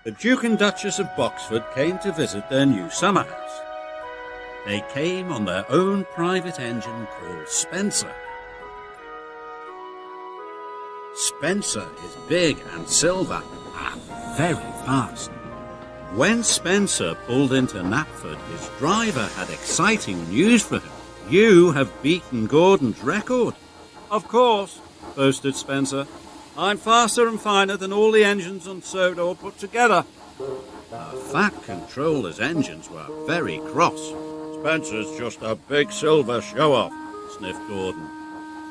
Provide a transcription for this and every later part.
the Duke and Duchess of Boxford came to visit their new summer house. They came on their own private engine called Spencer. Spencer is big and silver and very fast. When Spencer pulled into Knapford, his driver had exciting news for him. "You have beaten Gordon's record." "Of course," boasted Spencer. "I'm faster and finer than all the engines on 𝔖𝔤𝔠𝔬𝔫𝔡 put together." The Fat Controller's engines were very cross. "Spencer's just a big silver show-off," sniffed Gordon.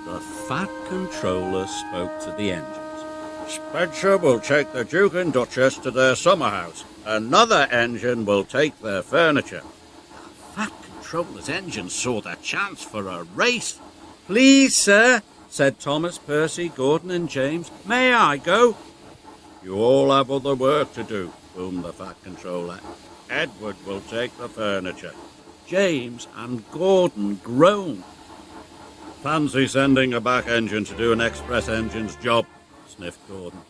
The Fat Controller spoke to the engines. "Spencer will take the Duke and Duchess to their summer house. Another engine will take their furniture." The Fat Controller's engine saw the chance for a race. "Please, sir," said Thomas, Percy, Gordon and James, "may I go?" "You all have other work to do," boomed the Fat Controller. "Edward will take the furniture." James and Gordon groaned. "Fancy sending a back engine to do an express engine's job," sniffed Gordon.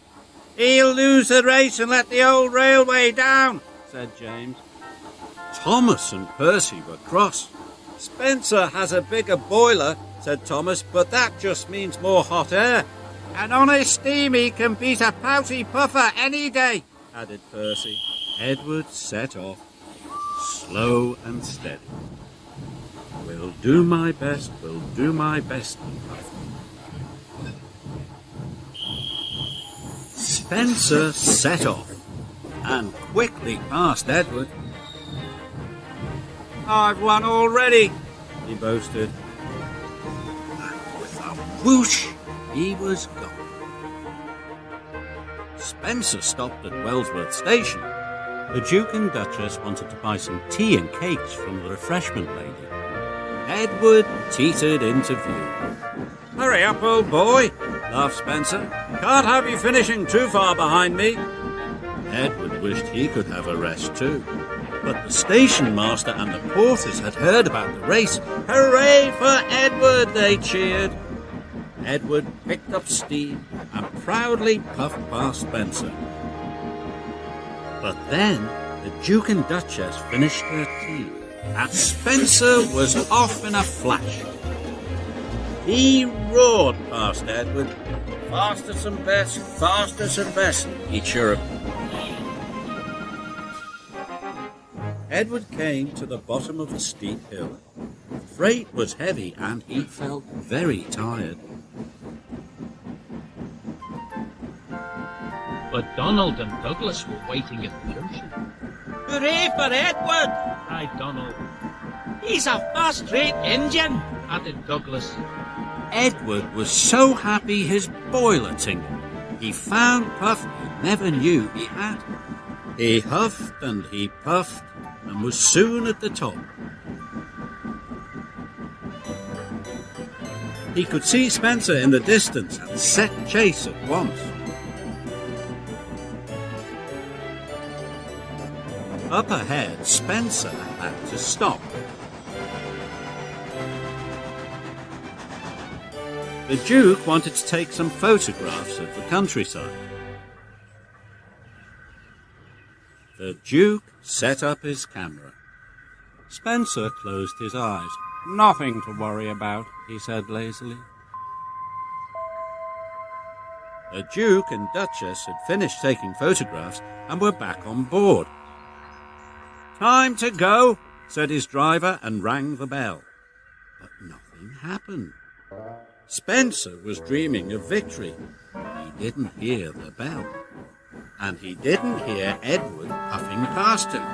"He'll lose the race and let the old railway down," said James. Thomas and Percy were cross. "Spencer has a bigger boiler," said Thomas, "but that just means more hot air." "An honest steamy can beat a pouty puffer any day," added Percy. Edward set off, slow and steady. "Will do my best, will do my best," he puffed. Spencer set off and quickly passed Edward. "I've won already," he boasted. And with a whoosh, he was gone. Spencer stopped at Wellsworth Station. The Duke and Duchess wanted to buy some tea and cakes from the refreshment lady. Edward teetered into view. "Hurry up, old boy," laughed Spencer. "Can't have you finishing too far behind me." Edward wished he could have a rest too. But the station master and the porters had heard about the race. "Hooray for Edward!" they cheered. Edward picked up steam and proudly puffed past Spencer. But then the Duke and Duchess finished their tea, and Spencer was off in a flash. He roared past Edward. "Fastest and best, fastest and best," he chirruped. Edward came to the bottom of a steep hill. Freight was heavy and he felt very tired. But Donald and Douglas were waiting at the junction. "Hooray for Edward!" cried Donald. "He's a first-rate engine," added Douglas. Edward was so happy his boiler tingled. He found puff he never knew he had. He huffed and he puffed and was soon at the top. He could see Spencer in the distance and set chase at once. Up ahead, Spencer had to stop. The Duke wanted to take some photographs of the countryside. The Duke set up his camera. Spencer closed his eyes. "Nothing to worry about," he said lazily. The Duke and Duchess had finished taking photographs and were back on board. "Time to go," said his driver and rang the bell. But nothing happened. Spencer was dreaming of victory. He didn't hear the bell. And he didn't hear Edward puffing past him.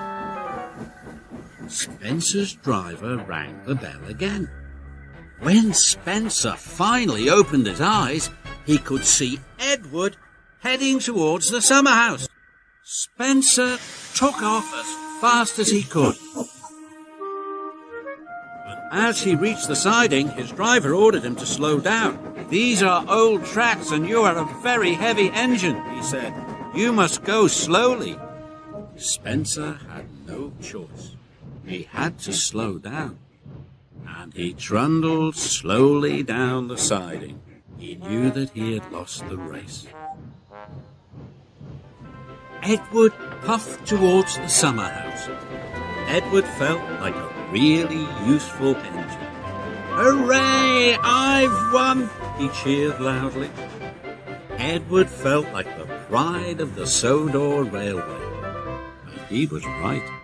Spencer's driver rang the bell again. When Spencer finally opened his eyes, he could see Edward heading towards the summer house. Spencer took off as fast as he could. But as he reached the siding, his driver ordered him to slow down. "These are old tracks and you are a very heavy engine," he said. "You must go slowly." Spencer had no choice. He had to slow down. And he trundled slowly down the siding. He knew that he had lost the race. Edward puffed towards the summer house. Edward felt like a really useful engine. "Hooray! I've won!" he cheered loudly. Edward felt like the pride of the 𝔖𝔲𝔠𝔬𝔫𝔢 Railway. And he was right.